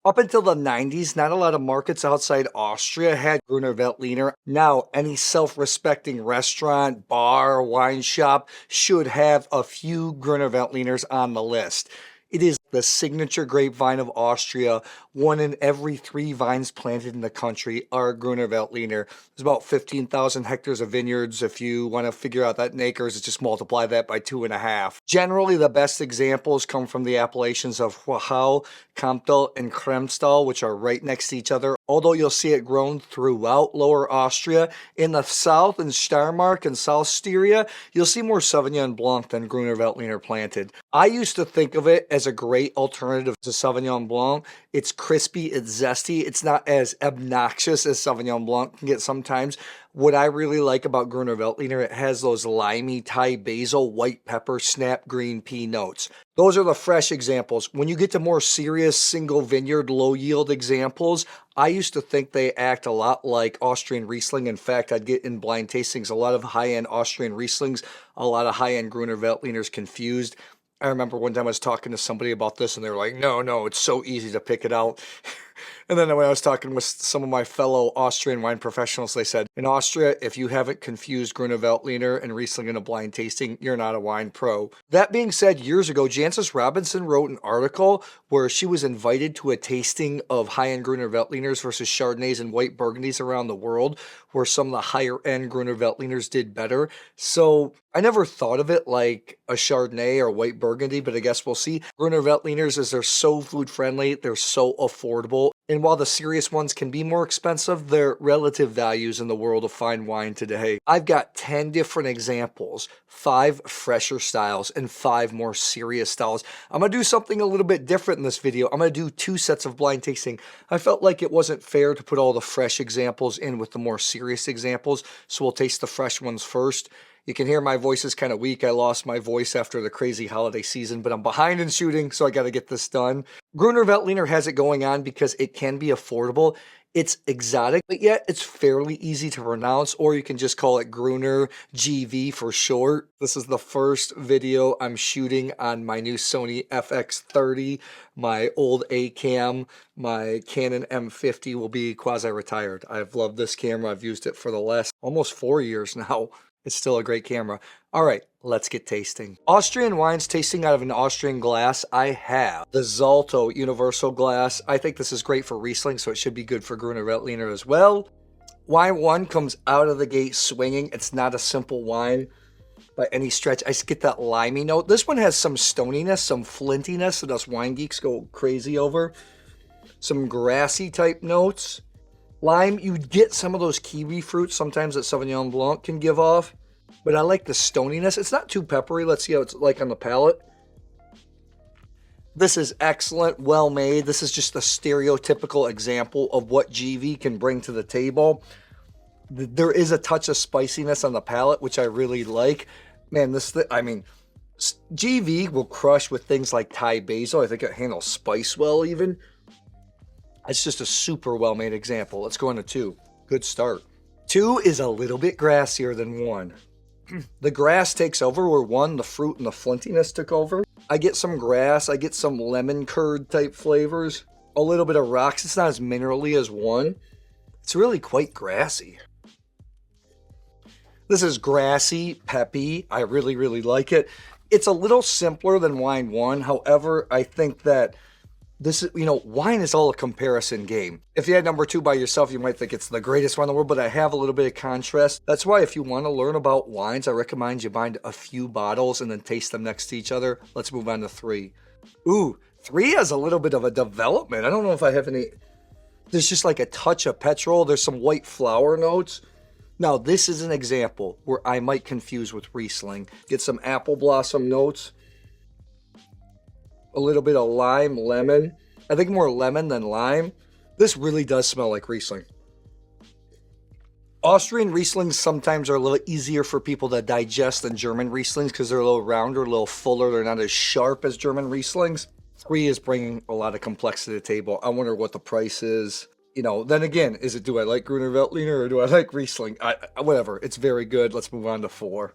Up until the 90s, not a lot of markets outside Austria had Grüner Veltliner. Now, any self-respecting restaurant, bar, wine shop should have a few Grüner Veltliners on the list. It is the signature grapevine of Austria. 1 in every 3 vines planted in the country are Grüner Veltliner. There's about 15,000 hectares of vineyards. If you want to figure out that in acres, just multiply that by 2.5. Generally, the best examples come from the appellations of Wachau, Kamptal, and Kremstal, which are right next to each other. Although you'll see it grown throughout Lower Austria, in the south in Steiermark and South Styria, you'll see more Sauvignon Blanc than Grüner Veltliner planted. I used to think of it as a great alternative to Sauvignon Blanc. It's crispy, it's zesty, it's not as obnoxious as Sauvignon Blanc can get sometimes. What I really like about Grüner Veltliner, it has those limey Thai basil, white pepper, snap green pea notes. Those are the fresh examples. When you get to more serious single vineyard, low yield examples, I used to think they act a lot like Austrian Riesling. In fact, I'd get in blind tastings a lot of high-end Austrian Rieslings, a lot of high-end Grüner Veltliners confused. I remember one time I was talking to somebody about this and they were like, no, it's so easy to pick it out. And then when I was talking with some of my fellow Austrian wine professionals, they said, in Austria, if you haven't confused Grüner Veltliner and Riesling in a blind tasting, you're not a wine pro. That being said, years ago, Jancis Robinson wrote an article where she was invited to a tasting of high-end Grüner Veltliners versus Chardonnays and white Burgundies around the world, where some of the higher-end Grüner Veltliners did better. So I never thought of it like a Chardonnay or white Burgundy, but I guess we'll see. Grüner Veltliners, is they're so food-friendly, they're so affordable. And while the serious ones can be more expensive, they're relative values in the world of fine wine today. I've got 10 different examples, 5 fresher styles, and 5 more serious styles. I'm going to do something a little bit different in this video. I'm going to do 2 sets of blind tasting. I felt like it wasn't fair to put all the fresh examples in with the more serious examples, so we'll taste the fresh ones first. You can hear my voice is kind of weak. I lost my voice after the crazy holiday season, but I'm behind in shooting, so I got to get this done. Grüner Veltliner has it going on because it can be affordable. It's exotic, but yet it's fairly easy to pronounce, or you can just call it Gruner, GV for short. This is the first video I'm shooting on my new Sony FX30, my old A-cam, my Canon M50 will be quasi-retired. I've loved this camera. I've used it for the last almost 4 years now. It's still a great camera. All right, let's get tasting. Austrian wines tasting out of an Austrian glass. I have the Zalto Universal Glass. I think this is great for Riesling, so it should be good for Grüner Veltliner as well. Wine 1 comes out of the gate swinging. It's not a simple wine by any stretch. I just get that limey note. This one has some stoniness, some flintiness that us wine geeks go crazy over. Some grassy type notes. Lime, you get some of those kiwi fruits sometimes that Sauvignon Blanc can give off, but I like the stoniness. It's not too peppery. Let's see how it's like on the palate. This is excellent, well made. This is just a stereotypical example of what GV can bring to the table. There is a touch of spiciness on the palate, which I really like. Man, GV will crush with things like Thai basil. I think it handles spice well even. It's just a super well-made example. Let's go into 2. Good start. 2 is a little bit grassier than 1. The grass takes over where 1, the fruit and the flintiness took over. I get some grass. I get some lemon curd type flavors. A little bit of rocks. It's not as minerally as 1. It's really quite grassy. This is grassy, peppy. I really, really like it. It's a little simpler than wine 1. However, I think that this is, wine is all a comparison game. If you had number 2 by yourself, you might think it's the greatest wine in the world, but I have a little bit of contrast. That's why if you want to learn about wines, I recommend you bind a few bottles and then taste them next to each other. Let's move on to 3. Ooh, 3 has a little bit of a development. I don't know if I have any. There's just like a touch of petrol. There's some white flower notes. Now, this is an example where I might confuse with Riesling. Get some apple blossom notes. A little bit of lime, lemon. I think more lemon than lime. This really does smell like Riesling. Austrian Rieslings sometimes are a little easier for people to digest than German Rieslings because they're a little rounder, a little fuller. They're not as sharp as German Rieslings. 3 is bringing a lot of complexity to the table. I wonder what the price is. Then again, do I like Grüner Veltliner or do I like Riesling? Whatever. It's very good. Let's move on to 4.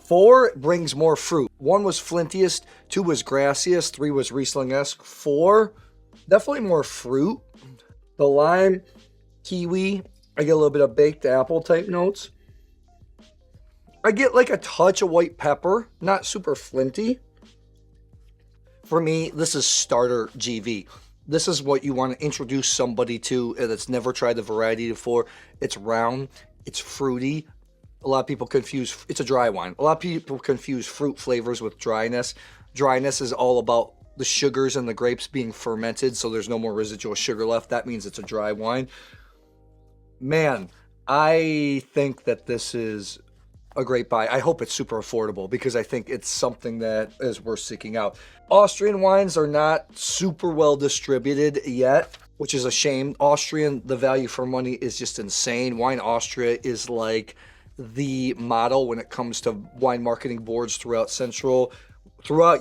4 brings more fruit. 1 was flintiest, 2 was grassiest, 3 was Riesling-esque. 4 Definitely more fruit. The lime, kiwi, I get a little bit of baked apple type notes. I get like a touch of white pepper, not super flinty. For me, this is starter GV. This is what you want to introduce somebody to that's never tried the variety before. It's round, it's fruity. A lot of people confuse, it's a dry wine. A lot of people confuse fruit flavors with dryness. Dryness is all about the sugars and the grapes being fermented, so there's no more residual sugar left. That means it's a dry wine. Man, I think that this is a great buy. I hope it's super affordable because I think it's something that is worth seeking out. Austrian wines are not super well distributed yet, which is a shame. Austrian, the value for money is just insane. Wine Austria is like the model when it comes to wine marketing boards throughout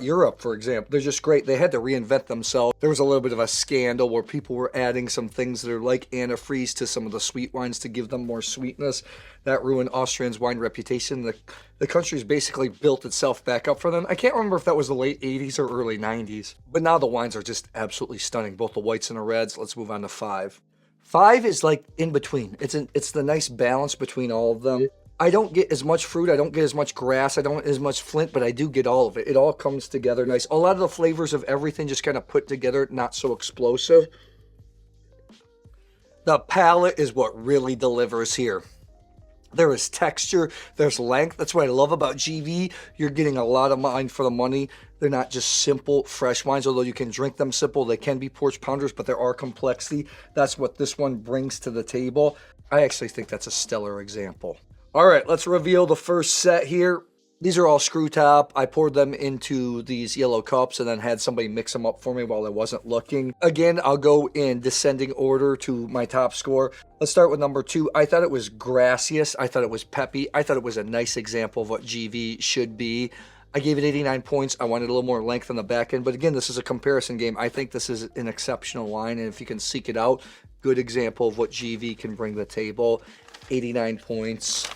Europe, for example. They're just great. They had to reinvent themselves. There was a little bit of a scandal where people were adding some things that are like antifreeze to some of the sweet wines to give them more sweetness. That ruined Austrian's wine reputation. The country's basically built itself back up for them. I can't remember if that was the late 80s or early 90s. But now the wines are just absolutely stunning, both the whites and the reds. Let's move on to 5. 5 is like in between. It's the nice balance between all of them. I don't get as much fruit, I don't get as much grass, I don't get as much flint, but I do get all of it. It all comes together nice. A lot of the flavors of everything just kind of put together, not so explosive. The palate is what really delivers here. There is texture, there's length. That's what I love about GV. You're getting a lot of wine for the money. They're not just simple, fresh wines, although you can drink them simple. They can be porch pounders, but there are complexity. That's what this one brings to the table. I actually think that's a stellar example. All right, let's reveal the first set here. These are all screw top. I poured them into these yellow cups and then had somebody mix them up for me while I wasn't looking. Again, I'll go in descending order to my top score. Let's start with number 2. I thought it was gracious. I thought it was peppy. I thought it was a nice example of what GV should be. I gave it 89 points. I wanted a little more length on the back end. But again, this is a comparison game. I think this is an exceptional wine. And if you can seek it out, good example of what GV can bring to the table. 89 points.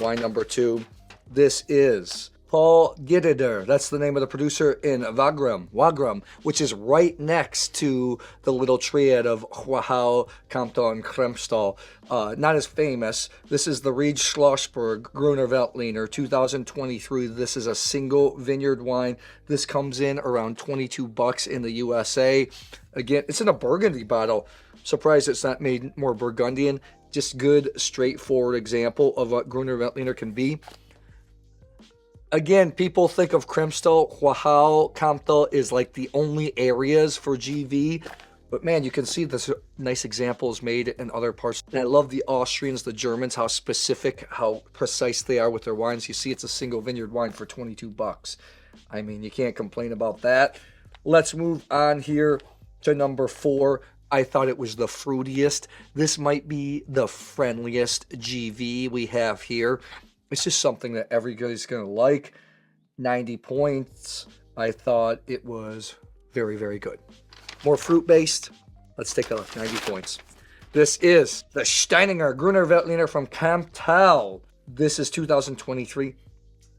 Wine number 2. This is Paul Gidider. That's the name of the producer in Wagram, which is right next to the little triad of Wachau, Kamto, and Kremstal. Not as famous. This is the Ried Schlossberg Grüner Veltliner 2023. This is a single vineyard wine. This comes in around $22 in the USA. Again, it's in a Burgundy bottle. Surprised it's not made more Burgundian. Just good, straightforward example of what Grüner Veltliner can be. Again, people think of Kremstal, Wachau, Kamto is like the only areas for GV. But man, you can see this nice examples made in other parts. And I love the Austrians, the Germans, how specific, how precise they are with their wines. You see it's a single vineyard wine for $22. I mean, you can't complain about that. Let's move on here to number 4. I thought it was the fruitiest. This might be the friendliest GV we have here. It's just something that everybody's going to like. 90 points. I thought it was very, very good. More fruit-based. Let's take a look. 90 points. This is the Steininger Grüner Veltliner from Kamtal. This is 2023.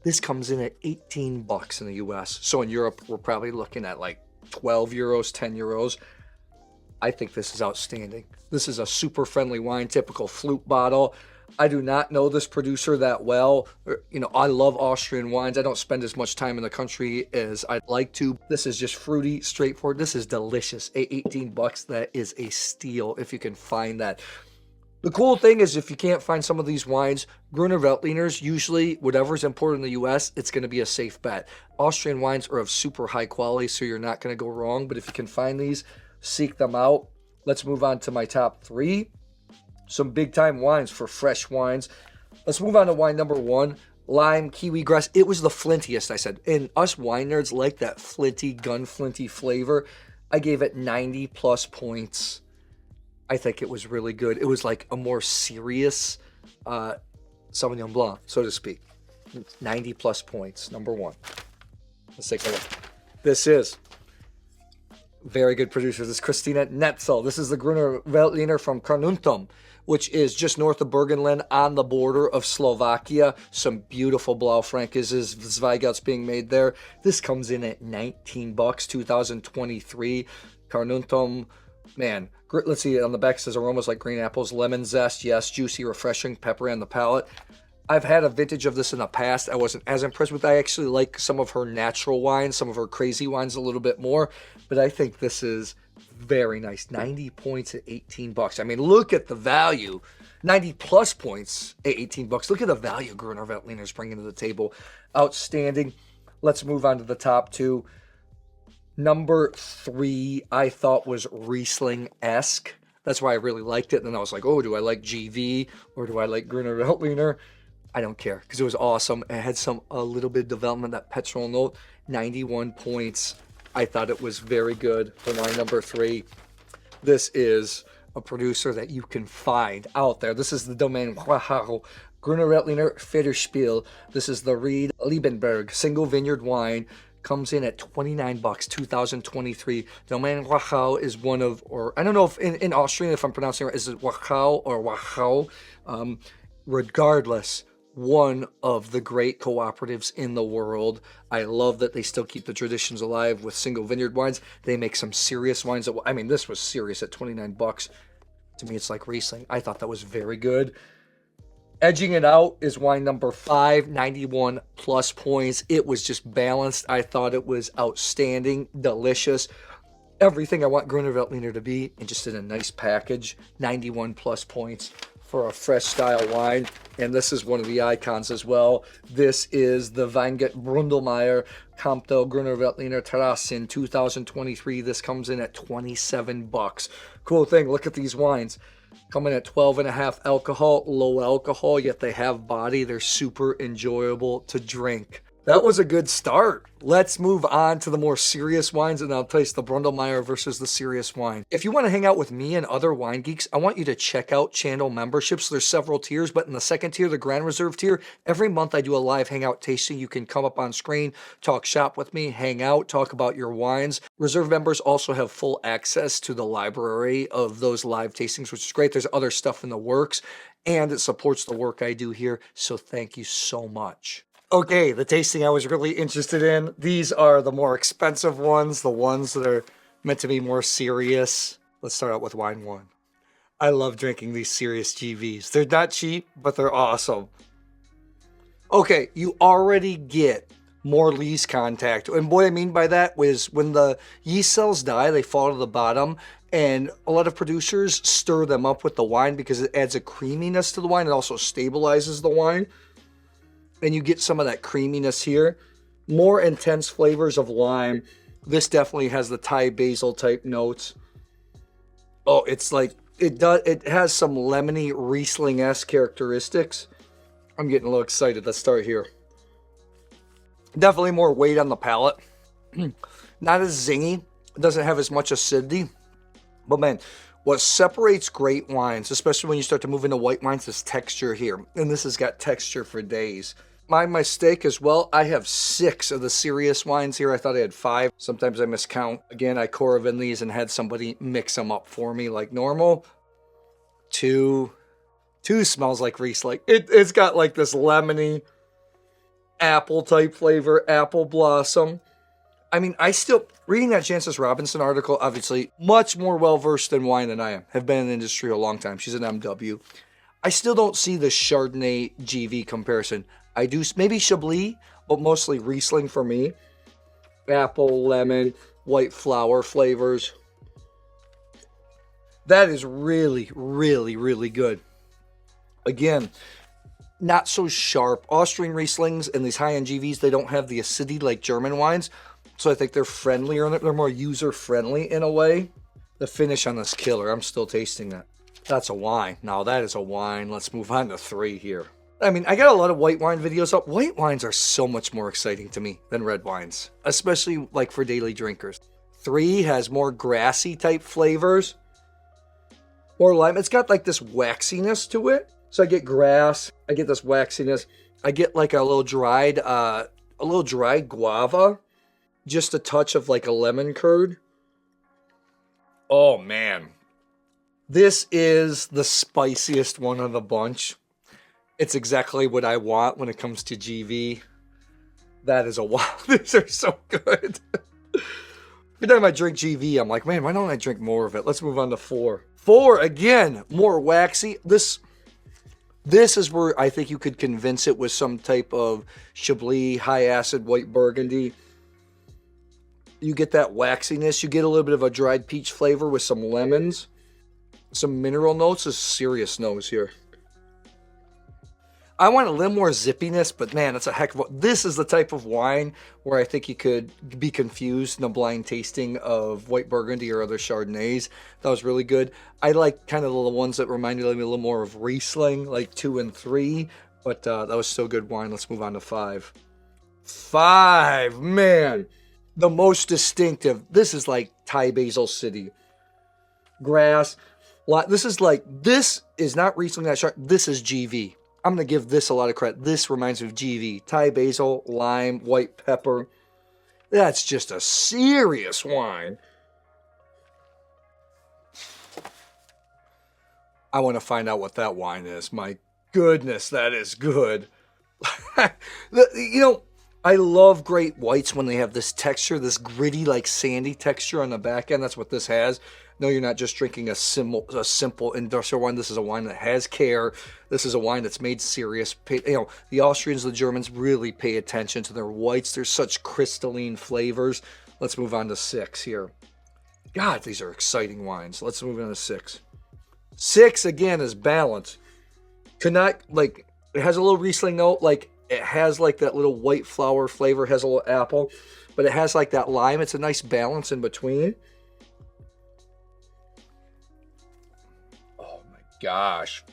This comes in at $18 in the US. So in Europe, we're probably looking at like 12 euros, 10 euros. I think this is outstanding. This is a super friendly wine, typical flute bottle. I do not know this producer that well. You know, I love Austrian wines. I don't spend as much time in the country as I'd like to. This is just fruity, straightforward. This is delicious. $18, that is a steal if you can find that. The cool thing is if you can't find some of these wines, Grüner Veltliners, usually whatever's imported in the US, it's going to be a safe bet. Austrian wines are of super high quality, so you're not going to go wrong. But if you can find these, seek them out. Let's move on to my top 3. Some big time wines for fresh wines. Let's move on to wine number 1. Lime, kiwi grass. It was the flintiest, I said. And us wine nerds like that flinty, gun flinty flavor. I gave it 90 plus points. I think it was really good. It was like a more serious Sauvignon Blanc, so to speak. 90 plus points, number 1. Let's take a look. This is very good producer. This is Christina Netzl. This is the Grüner Veltliner from Carnuntum, which is just north of Burgenland on the border of Slovakia. Some beautiful Blaufränkises, Zweigouts being made there. This comes in at $19, 2023. Carnuntum Man, let's see, on the back it says aromas like green apples, lemon zest, yes, juicy, refreshing, peppery on the palate. I've had a vintage of this in the past. I wasn't as impressed with. I actually like some of her natural wines, some of her crazy wines a little bit more, but I think this is very nice. 90 points at 18 bucks. I mean, look at the value. 90 plus points at 18 bucks. Look at the value Grüner Veltliner is bringing to the table. Outstanding. Let's move on to the top two. Number 3, I thought was Riesling-esque. That's why I really liked it. And then I was like, oh, do I like GV or do I like Grüner Veltliner? I don't care because it was awesome. It had a little bit of development, that petrol note. 91 points. I thought it was very good for my number 3. This is a producer that you can find out there. This is the Domane Wachau Grüner Veltliner Federspiel. This is the Ried Liebenberg single vineyard wine. Comes in at 29 bucks, 2023. Domane Wachau is one of, or I don't know if in Austrian, if I'm pronouncing it right, is it Wachau or Wachau? Regardless, one of the great cooperatives in the world. I love that they still keep the traditions alive with single vineyard wines. They make some serious wines. I mean, this was serious at 29 bucks. To me, it's like Riesling. I thought that was very good. Edging it out is wine number 5, 91 plus points. It was just balanced. I thought it was outstanding, delicious. Everything I want Grüner Veltliner to be, and just in a nice package. 91 plus points for a fresh style wine. And this is one of the icons as well. This is the Weingut Brundlmayer Campbell Grüner Veltliner Terrassen 2023. This comes in at 27 bucks. Cool thing, look at these wines. Coming at 12.5 alcohol, low alcohol, yet they have body. They're super enjoyable to drink. That was a good start. Let's move on to the more serious wines, and I'll taste the Brundlmayer versus the serious wine. If you want to hang out with me and other wine geeks, I want you to check out channel memberships. There's several tiers, but in the second tier, the Grand Reserve tier, every month I do a live hangout tasting. You can come up on screen, talk shop with me, hang out, talk about your wines. Reserve members also have full access to the library of those live tastings, which is great. There's other stuff in the works, and it supports the work I do here, so thank you so much. Okay, the tasting I was really interested in. These are the more expensive ones, the ones that are meant to be more serious. Let's start out with wine 1. I love drinking these serious GVs. They're not cheap, but they're awesome. Okay, you already get more yeast contact. And what I mean by that was when the yeast cells die, they fall to the bottom. And a lot of producers stir them up with the wine because it adds a creaminess to the wine. It also stabilizes the wine. And you get some of that creaminess here. More intense flavors of lime. This definitely has the Thai basil type notes. Oh, it's like, it has some lemony Riesling-esque characteristics. I'm getting a little excited. Let's start here. Definitely more weight on the palate. Not as zingy. It doesn't have as much acidity. But man, what separates great wines, especially when you start to move into white wines, is texture here. And this has got texture for days. My mistake as well, I have 6 of the serious wines here. I thought I had 5. Sometimes I miscount. Again, I Coravin these and had somebody mix them up for me like normal. 2 smells like Riesling. It's got like this lemony apple type flavor, apple blossom. I mean, reading that Jancis Robinson article, obviously much more well-versed in wine than I am. Have been in the industry a long time. She's an MW. I still don't see the Chardonnay GV comparison. I do, maybe Chablis, but mostly Riesling for me. Apple, lemon, white flower flavors. That is really, really, really good. Again, not so sharp. Austrian Rieslings and these high-end GVs, they don't have the acidity like German wines. So I think they're friendlier. They're more user-friendly in a way. The finish on this killer. I'm still tasting that. That's a wine. Now that is a wine. Let's move on to 3 here. I mean, I got a lot of white wine videos up. White wines are so much more exciting to me than red wines, especially like for daily drinkers. 3 has more grassy type flavors. More lime. It's got like this waxiness to it. So I get grass. I get this waxiness. I get like a little dried guava. Just a touch of like a lemon curd. Oh man. This is the spiciest one of the bunch. It's exactly what I want when it comes to GV. That is a wow. These are so good. Every time I drink GV, I'm like, man, why don't I drink more of it? Let's move on to 4. 4, again, more waxy. This is where I think you could convince it with some type of Chablis, high acid, white Burgundy. You get that waxiness. You get a little bit of a dried peach flavor with some lemons. Some mineral notes. A serious nose here. I want a little more zippiness, but man, it's a heck of a... This is the type of wine where I think you could be confused in a blind tasting of white Burgundy or other Chardonnays. That was really good. I like kind of the ones that reminded me a little more of Riesling, like 2 and 3, but that was still good wine. Let's move on to 5. 5, man. The most distinctive. This is like Thai Basil City. Grass. This is not Riesling, that Chardonnay. This is GV. I'm going to give this a lot of credit. This reminds me of GV. Thai basil, lime, white pepper. That's just a serious wine. I want to find out what that wine is. My goodness, that is good. I love great whites when they have this texture, this gritty, like sandy texture on the back end. That's what this has. No, you're not just drinking a simple industrial wine. This is a wine that has care. This is a wine that's made serious. The Austrians, the Germans really pay attention to their whites. There's such crystalline flavors. Let's move on to 6 here. God, these are exciting wines. Let's move on to 6. 6, again, is balance. It has a little Riesling note, it has like that little white flower flavor, has a little apple, but it has like that lime. It's a nice balance in between. Gosh,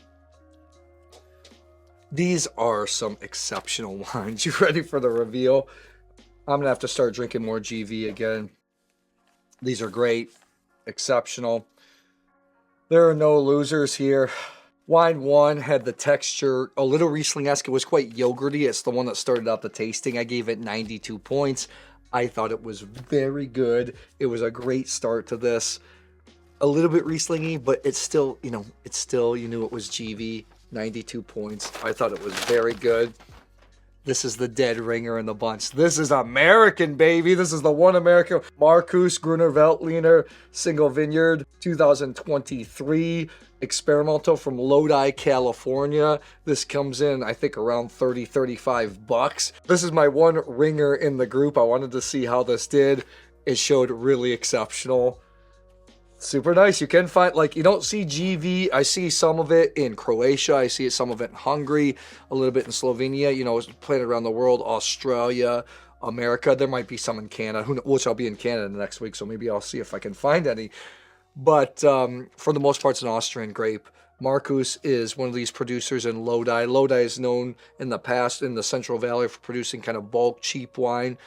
these are some exceptional wines. You ready for the reveal? I'm gonna have to start drinking more GV again. These are great, exceptional. There are no losers here. Wine 1 had the texture a little Riesling-esque. It was quite yogurty. It's the one that started out the tasting. I gave it 92 points. I thought it was very good. It was a great start to this. A little bit Riesling-y, but it's still, you knew it was GV, 92 points. I thought it was very good. This is the dead ringer in the bunch. This is American, baby. This is the one American. Markus, Grüner Veltliner, Single Vineyard, 2023. Experimental from Lodi, California. This comes in, I think, around $30-35. This is my one ringer in the group. I wanted to see how this did. It showed really exceptional. Super nice. You can find, you don't see GV. I see some of it in Croatia. I see some of it in Hungary, a little bit in Slovenia, planted around the world, Australia, America. There might be some in Canada, which I'll be in Canada next week, so maybe I'll see if I can find any. But for the most part, it's an Austrian grape. Markus is one of these producers in Lodi. Lodi is known in the past in the Central Valley for producing kind of bulk, cheap wine.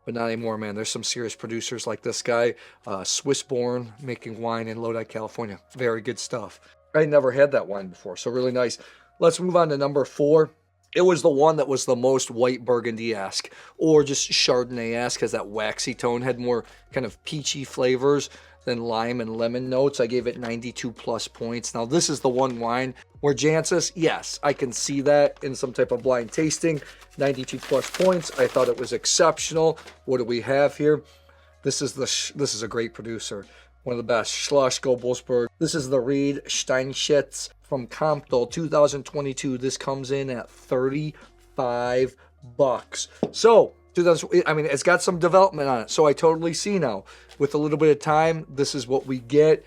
But not anymore, man. There's some serious producers like this guy, Swiss-born, making wine in Lodi, California. Very good stuff. I never had that wine before, so really nice. Let's move on to number 4. It was the one that was the most white Burgundy-esque, or just Chardonnay-esque, because that waxy tone had more kind of peachy flavors than lime and lemon notes. I gave it 92 plus points. Now, this is the one wine where Jancis, yes, I can see that in some type of blind tasting. 92 plus points. I thought it was exceptional. What do we have here? This is a great producer. One of the best. Schloss, Gobelsburg. This is the Ried Steinsetz from Campbell, 2022. This comes in at $35. So, it's got some development on it. So I totally see now. With a little bit of time, this is what we get.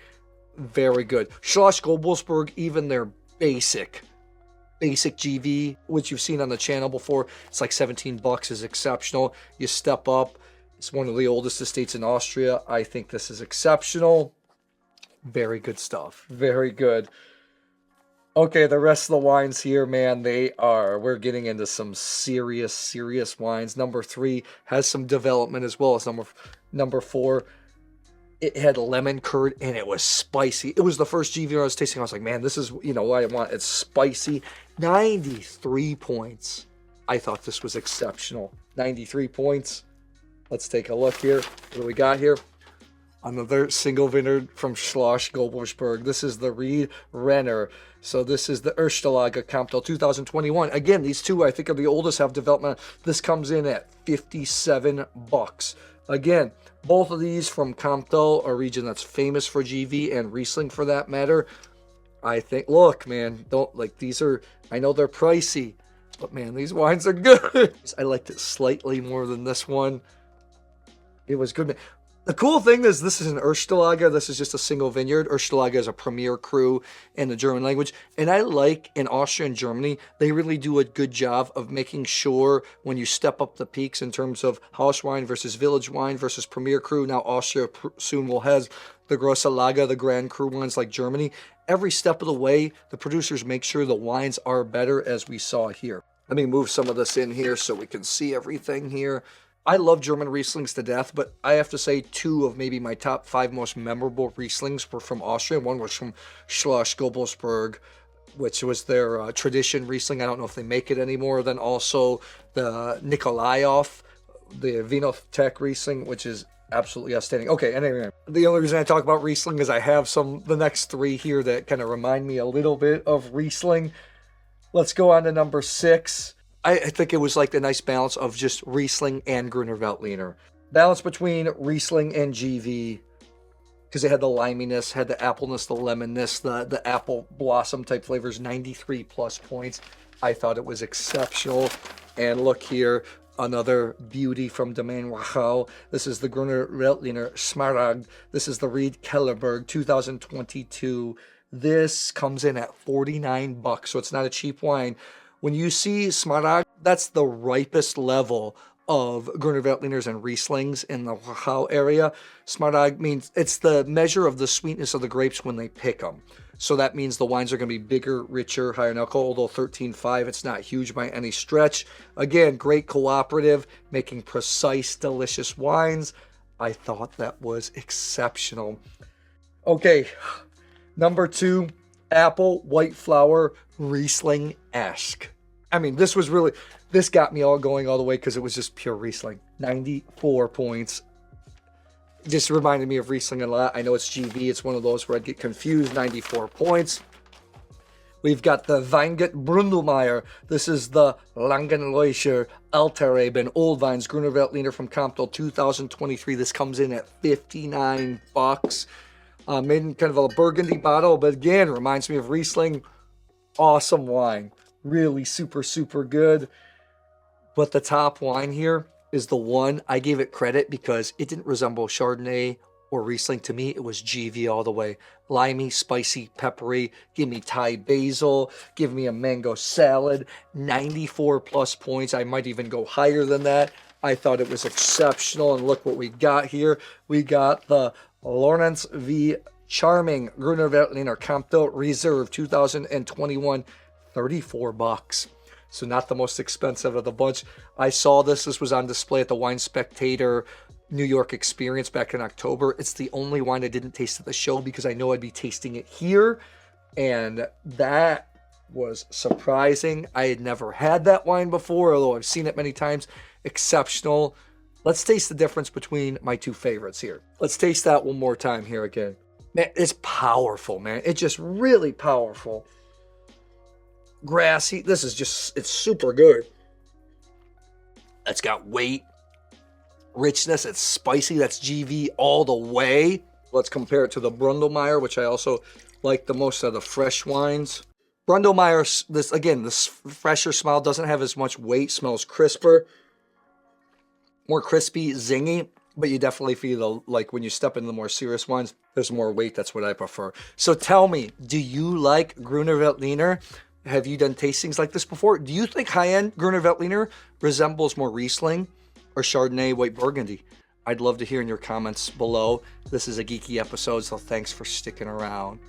Very good. Schloss, Gobelsburg, even their basic GV, which you've seen on the channel before, it's like $17, is exceptional. You step up. It's one of the oldest estates in Austria. I think this is exceptional. Very good stuff. Very good. Okay, the rest of the wines here, man, we're getting into some serious wines. Number 3 has some development as well as number 4. It had lemon curd and it was spicy. It was the first GV I was tasting. I was like, man, this is, what I want. It's spicy. 93 points. I thought this was exceptional. 93 points. Let's take a look here. What do we got here? Another single vineyard from Schloss, Gobelsburg. This is the Ried Renner. So this is the Erstelager Campbell 2021. Again, these two I think are the oldest, have development. This comes in at $57. Again, both of these from Comto, a region that's famous for GV and Riesling for that matter. I think, look, man, don't like these are, I know they're pricey, but man, these wines are good. I liked it slightly more than this one. It was good. The cool thing is this is an Urstelage. This is just a single vineyard. Urstelage is a premier cru in the German language. And I like in Austria and Germany, they really do a good job of making sure when you step up the peaks in terms of house wine versus village wine versus premier cru. Now Austria soon will have the Grosse Lager, the Grand Cru wines like Germany. Every step of the way, the producers make sure the wines are better as we saw here. Let me move some of this in here so we can see everything here. I love German Rieslings to death, but I have to say 2 of maybe my top 5 most memorable Rieslings were from Austria. One was from Schloss, Gobelsburg, which was their tradition Riesling. I don't know if they make it anymore. Then also the Nikolaev, the Vinotech Riesling, which is absolutely outstanding. Okay, anyway, the only reason I talk about Riesling is I have the next 3 here that kind of remind me a little bit of Riesling. Let's go on to number 6. I think it was like the nice balance of just Riesling and Grüner Veltliner. Balance between Riesling and GV, because it had the liminess, had the appleness, the lemonness, the apple blossom type flavors, 93 plus points. I thought it was exceptional. And look here, another beauty from Domane Wachau. This is the Grüner Veltliner Smaragd. This is the Ried Kellerberg 2022. This comes in at $49, so it's not a cheap wine. When you see Smaragd, that's the ripest level of Grüner Veltliners and Rieslings in the Wachau area. Smaragd means it's the measure of the sweetness of the grapes when they pick them. So that means the wines are going to be bigger, richer, higher in alcohol, although 13.5, it's not huge by any stretch. Again, great cooperative, making precise, delicious wines. I thought that was exceptional. Okay, number 2, apple, white flower, Riesling-esque. I mean, this got me all going all the way because it was just pure Riesling. 94 points. Just reminded me of Riesling a lot. I know it's GV. It's one of those where I'd get confused. 94 points. We've got the Weingut Brundlmayer. This is the Lagenloiser, Alte Reben, Old Vines, Grüner Veltliner from Comto 2023. This comes in at $59. Made in kind of a burgundy bottle, but again, reminds me of Riesling. Awesome wine. Really super, super good. But the top wine here is the one I gave it credit because it didn't resemble Chardonnay or Riesling to me. It was GV all the way. Limey, spicy, peppery. Give me Thai basil. Give me a mango salad. 94 plus points. I might even go higher than that. I thought it was exceptional. And look what we got here. We got the Laurinz V Charming Grüner Veltliner Comto Reserve 2021, $34. So not the most expensive of the bunch. I saw this. This was on display at the Wine Spectator New York Experience back in October. It's the only wine I didn't taste at the show because I know I'd be tasting it here. And that was surprising. I had never had that wine before, although I've seen it many times. Exceptional. Let's taste the difference between my 2 favorites here. Let's taste that one more time here again. Man, it's powerful, man. It's just really powerful. Grassy. This is just, it's super good. It's got weight, richness. It's spicy. That's GV all the way. Let's compare it to the Brundlmayer, which I also like the most of the fresh wines. Brundlmayer, this fresher smell, doesn't have as much weight, smells crisper, more crispy, zingy, but you definitely feel like when you step into the more serious wines, there's more weight. That's what I prefer. So tell me, do you like Grüner Veltliner? Have you done tastings like this before? Do you think high-end Grüner Veltliner resembles more Riesling or Chardonnay White Burgundy? I'd love to hear in your comments below. This is a geeky episode, so thanks for sticking around.